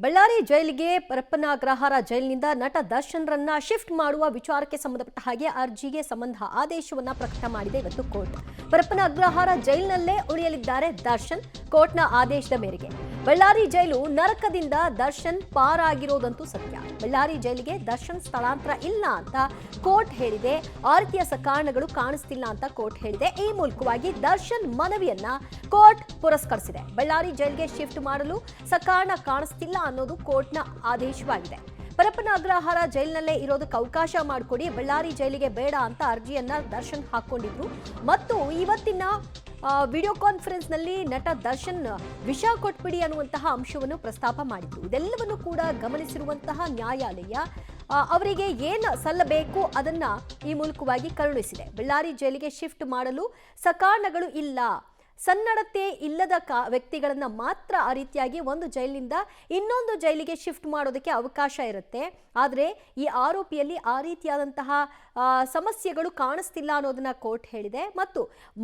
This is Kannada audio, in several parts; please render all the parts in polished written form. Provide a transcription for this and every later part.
ಬಳ್ಳಾರಿ ಜೈಲಿಗೆ ಪರಪ್ಪನ ಅಗ್ರಹಾರ ಜೈಲಿನಿಂದ ನಟ ದರ್ಶನ್ರನ್ನ ಶಿಫ್ಟ್ ಮಾಡುವ ವಿಚಾರಕ್ಕೆ ಸಂಬಂಧಪಟ್ಟ ಹಾಗೆ ಅರ್ಜಿಗೆ ಸಂಬಂಧ ಆದೇಶವನ್ನ ಪ್ರಕಟ ಮಾಡಿದೆ ಇವತ್ತು ಕೋರ್ಟ್. ಪರಪ್ಪನ ಅಗ್ರಹಾರ ಜೈಲಿನಲ್ಲೇ ಉಳಿಯಲಿದ್ದಾರೆ ದರ್ಶನ್. ಕೋರ್ಟ್ನ ಆದೇಶದ ಮೇರೆಗೆ ಬಳ್ಳಾರಿ ಜೈಲು ನರಕದಿಂದ ದರ್ಶನ್ ಪಾರಾಗಿರೋದಂತೂ ಸತ್ಯ. ಬಳ್ಳಾರಿ ಜೈಲಿಗೆ ದರ್ಶನ್ ಸ್ಥಳಾಂತರ ಇಲ್ಲ ಅಂತ ಕೋರ್ಟ್ ಹೇಳಿದೆ. ಆ ರೀತಿಯ ಸಕಾರಣಗಳು ಕಾಣಿಸ್ತಿಲ್ಲ ಅಂತ ಕೋರ್ಟ್ ಹೇಳಿದೆ. ಈ ಮೂಲಕವಾಗಿ ದರ್ಶನ್ ಮನವಿಯನ್ನ ಕೋರ್ಟ್ ಪುರಸ್ಕರಿಸಿದೆ. ಬಳ್ಳಾರಿ ಜೈಲಿಗೆ ಶಿಫ್ಟ್ ಮಾಡಲು ಸಕಾರಣ ಕಾಣಿಸ್ತಿಲ್ಲ ಅನ್ನೋದು ಕೋರ್ಟ್ನ ಆದೇಶವಾಗಿದೆ. ಪರಪ್ಪನ ಅಗ್ರಹಾರ ಜೈಲಿನಲ್ಲೇ ಇರೋದಕ್ಕೆ ಅವಕಾಶ ಮಾಡಿಕೊಡಿ, ಬಳ್ಳಾರಿ ಜೈಲಿಗೆ ಬೇಡ ಅಂತ ಅರ್ಜಿಯನ್ನ ದರ್ಶನ್ ಹಾಕೊಂಡಿದ್ರು. ಮತ್ತು ಇವತ್ತಿನ ವಿಡಿಯೋ ಕಾನ್ಫರೆನ್ಸ್ನಲ್ಲಿ ನಟ ದರ್ಶನ್ ವಿಷ ಕೊಟ್ಬಿಡಿ ಅನ್ನುವಂತಹ ಅಂಶವನ್ನು ಪ್ರಸ್ತಾಪ ಮಾಡಿದ್ರು. ಇದೆಲ್ಲವನ್ನು ಕೂಡ ಗಮನಿಸಿರುವಂತಹ ನ್ಯಾಯಾಲಯ ಅವರಿಗೆ ಏನು ಸಲ್ಲಬೇಕು ಅದನ್ನ ಈ ಮೂಲಕವಾಗಿ ಕರುಣಿಸಿದೆ. ಬಳ್ಳಾರಿ ಜೈಲಿಗೆ ಶಿಫ್ಟ್ ಮಾಡಲು ಸಕಾರಣಗಳು ಇಲ್ಲ, ಸನ್ನಡತೆ ಇಲ್ಲದ ವ್ಯಕ್ತಿಗಳನ್ನ ಮಾತ್ರ ಆ ರೀತಿಯಾಗಿ ಒಂದು ಜೈಲಿನಿಂದ ಇನ್ನೊಂದು ಜೈಲಿಗೆ ಶಿಫ್ಟ್ ಮಾಡೋದಕ್ಕೆ ಅವಕಾಶ ಇರುತ್ತೆ. ಆದರೆ ಈ ಆರೋಪಿಯಲ್ಲಿ ಆ ರೀತಿಯಾದಂತಹ ಸಮಸ್ಯೆಗಳು ಕಾಣಿಸ್ತಿಲ್ಲ ಅನ್ನೋದನ್ನ ಕೋರ್ಟ್ ಹೇಳಿದೆ. ಮತ್ತು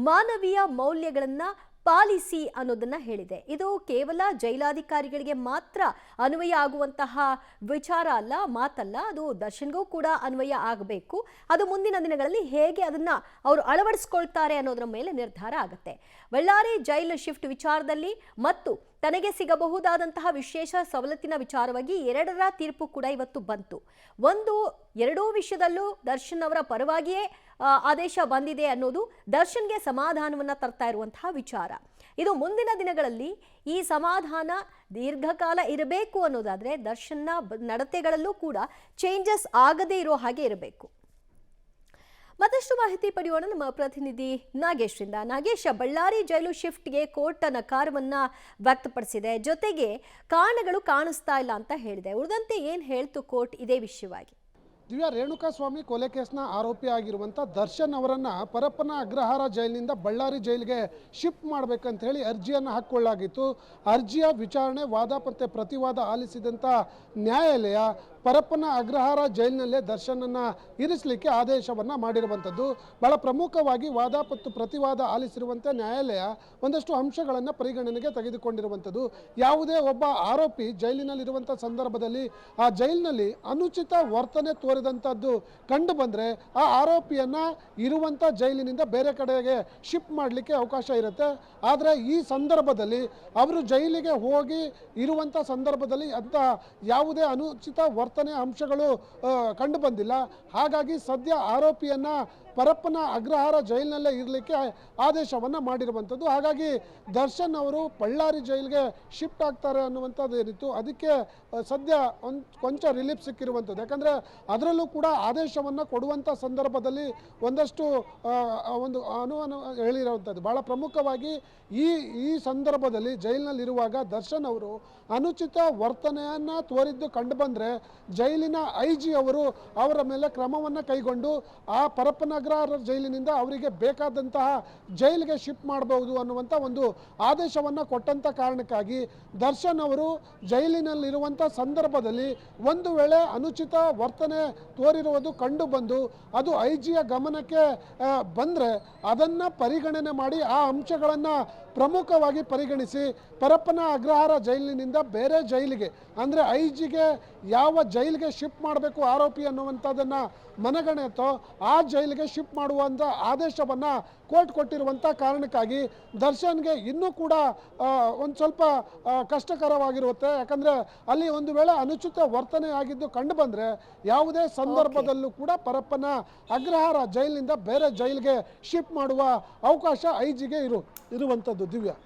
ಮಾನವೀಯ ಮೌಲ್ಯಗಳನ್ನ ಪಾಲಿಸಿ ಅನ್ನೋದನ್ನ ಹೇಳಿದೆ. ಇದು ಕೇವಲ ಜೈಲಾಧಿಕಾರಿಗಳಿಗೆ ಮಾತ್ರ ಅನ್ವಯ ಆಗುವಂತಹ ವಿಚಾರ ಅಲ್ಲ, ಮಾತಲ್ಲ. ಅದು ದರ್ಶನ್ಗೂ ಕೂಡ ಅನ್ವಯ ಆಗಬೇಕು. ಅದು ಮುಂದಿನ ದಿನಗಳಲ್ಲಿ ಹೇಗೆ ಅದನ್ನ ಅವರು ಅಳವಡಿಸ್ಕೊಳ್ತಾರೆ ಅನ್ನೋದ್ರ ಮೇಲೆ ನಿರ್ಧಾರ ಆಗುತ್ತೆ. ಬಳ್ಳಾರಿ ಜೈಲು ಶಿಫ್ಟ್ ವಿಚಾರದಲ್ಲಿ ಮತ್ತು ತನಗೆ ಸಿಗಬಹುದಾದಂತಹ ವಿಶೇಷ ಸವಲತ್ತಿನ ವಿಚಾರವಾಗಿ ಎರಡರ ತೀರ್ಪು ಕೂಡ ಇವತ್ತು ಬಂತು. ಎರಡೂ ವಿಷಯದಲ್ಲೂ ದರ್ಶನ್ ಅವರ ಪರವಾಗಿಯೇ ಆದೇಶ ಬಂದಿದೆ ಅನ್ನೋದು ದರ್ಶನ್ಗೆ ಸಮಾಧಾನವನ್ನ ತರ್ತಾ ಇರುವಂತಹ ವಿಚಾರ. ಇದು ಮುಂದಿನ ದಿನಗಳಲ್ಲಿ ಈ ಸಮಾಧಾನ ದೀರ್ಘಕಾಲ ಇರಬೇಕು ಅನ್ನೋದಾದ್ರೆ ದರ್ಶನ್ನ ನಡತೆಗಳಲ್ಲೂ ಕೂಡ ಚೇಂಜಸ್ ಆಗದೇ ಇರೋ ಹಾಗೆ ಇರಬೇಕು. ಮತ್ತಷ್ಟು ಮಾಹಿತಿ ಪಡೆಯೋಣ ನಮ್ಮ ಪ್ರತಿನಿಧಿ ನಾಗೇಶ್ರಿಂದ. ನಾಗೇಶ್, ಬಳ್ಳಾರಿ ಜೈಲು ಶಿಫ್ಟ್ಗೆ ಕೋರ್ಟ್ ನಕಾರವನ್ನ ವ್ಯಕ್ತಪಡಿಸಿದೆ, ಜೊತೆಗೆ ಕಾರಣಗಳು ಕಾಣಿಸ್ತಾ ಇಲ್ಲ ಅಂತ ಹೇಳಿದೆ. ಉಳಿದಂತೆ ಏನ್ ಹೇಳ್ತು ಕೋರ್ಟ್ ಇದೇ ವಿಷಯವಾಗಿ? ದಿವ್ಯಾ, ರೇಣುಕಾಸ್ವಾಮಿ ಕೊಲೆ ಕೇಸ್ನ ಆರೋಪಿ ಆಗಿರುವಂಥ ದರ್ಶನ್ ಅವರನ್ನು ಪರಪ್ಪನ ಅಗ್ರಹಾರ ಜೈಲಿನಿಂದ ಬಳ್ಳಾರಿ ಜೈಲಿಗೆ ಶಿಫ್ಟ್ ಮಾಡಬೇಕಂತ ಹೇಳಿ ಅರ್ಜಿಯನ್ನು ಹಾಕಿಕೊಳ್ಳಲಾಗಿತ್ತು. ಅರ್ಜಿಯ ವಿಚಾರಣೆ, ವಾದ ಮತ್ತು ಪ್ರತಿವಾದ ಆಲಿಸಿದಂಥ ನ್ಯಾಯಾಲಯ ಪರಪ್ಪನ ಅಗ್ರಹಾರ ಜೈಲಿನಲ್ಲೇ ದರ್ಶನನ್ನು ಇರಿಸಲಿಕ್ಕೆ ಆದೇಶವನ್ನು ಮಾಡಿರುವಂಥದ್ದು. ಬಹಳ ಪ್ರಮುಖವಾಗಿ ವಾದ ಮತ್ತು ಪ್ರತಿವಾದ ಆಲಿಸಿರುವಂಥ ನ್ಯಾಯಾಲಯ ಒಂದಷ್ಟು ಅಂಶಗಳನ್ನು ಪರಿಗಣನೆಗೆ ತೆಗೆದುಕೊಂಡಿರುವಂಥದ್ದು. ಯಾವುದೇ ಒಬ್ಬ ಆರೋಪಿ ಜೈಲಿನಲ್ಲಿರುವಂಥ ಸಂದರ್ಭದಲ್ಲಿ ಆ ಜೈಲಿನಲ್ಲಿ ಅನುಚಿತ ವರ್ತನೆ ತೋರಿದಂಥದ್ದು ಕಂಡು ಬಂದರೆ ಆ ಆರೋಪಿಯನ್ನು ಇರುವಂಥ ಜೈಲಿನಿಂದ ಬೇರೆ ಕಡೆಗೆ ಶಿಫ್ಟ್ ಮಾಡಲಿಕ್ಕೆ ಅವಕಾಶ ಇರುತ್ತೆ. ಆದರೆ ಈ ಸಂದರ್ಭದಲ್ಲಿ ಅವರು ಜೈಲಿಗೆ ಹೋಗಿ ಇರುವಂಥ ಸಂದರ್ಭದಲ್ಲಿ ಅಂತ ಯಾವುದೇ ಅನುಚಿತ ವರ್ತನೆ ಅಂಶಗಳು ಕಂಡು ಬಂದಿಲ್ಲ. ಹಾಗಾಗಿ ಸದ್ಯ ಆರೋಪಿಯನ್ನು ಪರಪ್ಪನ ಅಗ್ರಹಾರ ಜೈಲಿನಲ್ಲೇ ಇರಲಿಕ್ಕೆ ಆದೇಶವನ್ನು ಮಾಡಿರುವಂಥದ್ದು. ಹಾಗಾಗಿ ದರ್ಶನ್ ಅವರು ಬಳ್ಳಾರಿ ಜೈಲಿಗೆ ಶಿಫ್ಟ್ ಆಗ್ತಾರೆ ಅನ್ನುವಂಥದ್ದು ಏನಿತ್ತು, ಅದಕ್ಕೆ ಸದ್ಯ ಕೊಂಚ ರಿಲೀಫ್ ಸಿಕ್ಕಿರುವಂಥದ್ದು. ಯಾಕಂದರೆ ಅದರಲ್ಲೂ ಕೂಡ ಆದೇಶವನ್ನು ಕೊಡುವಂಥ ಸಂದರ್ಭದಲ್ಲಿ ಒಂದಷ್ಟು ಒಂದು ಅನುಮಾನ ಹೇಳಿರುವಂಥದ್ದು. ಭಾಳ ಪ್ರಮುಖವಾಗಿ ಈ ಸಂದರ್ಭದಲ್ಲಿ ಜೈಲಿನಲ್ಲಿರುವಾಗ ದರ್ಶನ್ ಅವರು ಅನುಚಿತ ವರ್ತನೆಯನ್ನು ತೋರಿದ್ದು ಕಂಡು ಬಂದರೆ ಜೈಲಿನ IG ಅವರು ಅವರ ಮೇಲೆ ಕ್ರಮವನ್ನು ಕೈಗೊಂಡು ಆ ಪರಪ್ಪನ ಅಗ್ರಹಾರ ಜೈಲಿನಿಂದ ಅವರಿಗೆ ಬೇಕಾದಂತಹ ಜೈಲಿಗೆ ಶಿಫ್ಟ್ ಮಾಡಬಹುದು ಅನ್ನುವಂಥ ಒಂದು ಆದೇಶವನ್ನು ಕೊಟ್ಟಂಥ ಕಾರಣಕ್ಕಾಗಿ ದರ್ಶನ್ ಅವರು ಜೈಲಿನಲ್ಲಿರುವಂಥ ಸಂದರ್ಭದಲ್ಲಿ ಒಂದು ವೇಳೆ ಅನುಚಿತ ವರ್ತನೆ ತೋರಿರುವುದು ಕಂಡು ಬಂದು ಅದು IG ಗಮನಕ್ಕೆ ಬಂದರೆ ಅದನ್ನು ಪರಿಗಣನೆ ಮಾಡಿ ಆ ಅಂಶಗಳನ್ನು ಪ್ರಮುಖವಾಗಿ ಪರಿಗಣಿಸಿ ಪರಪ್ಪನ ಅಗ್ರಹಾರ ಜೈಲಿನಿಂದ ಬೇರೆ ಜೈಲಿಗೆ ಅಂದರೆ IG ಯಾವ ಜೈಲಿಗೆ ಶಿಫ್ಟ್ ಮಾಡಬೇಕು ಆರೋಪಿ ಅನ್ನುವಂಥದ್ದನ್ನು ಮನಗಣೆತೋ ಆ ಜೈಲಿಗೆ ಶಿಫ್ಟ್ ಮಾಡುವಂಥ ಆದೇಶವನ್ನು ಕೋರ್ಟ್ ಕೊಟ್ಟಿರುವಂಥ ಕಾರಣಕ್ಕಾಗಿ ದರ್ಶನ್ಗೆ ಇನ್ನೂ ಕೂಡ ಒಂದು ಸ್ವಲ್ಪ ಕಷ್ಟಕರವಾಗಿರುತ್ತೆ. ಯಾಕಂದರೆ ಅಲ್ಲಿ ಒಂದು ವೇಳೆ ಅನುಚಿತ ವರ್ತನೆ ಆಗಿದ್ದು ಕಂಡು ಬಂದರೆ ಯಾವುದೇ ಸಂದರ್ಭದಲ್ಲೂ ಕೂಡ ಪರಪ್ಪನ ಅಗ್ರಹಾರ ಜೈಲಿನಿಂದ ಬೇರೆ ಜೈಲಿಗೆ ಶಿಫ್ಟ್ ಮಾಡುವ ಅವಕಾಶ IG ಇರುವಂಥದ್ದು. ದಿವ್ಯಾ.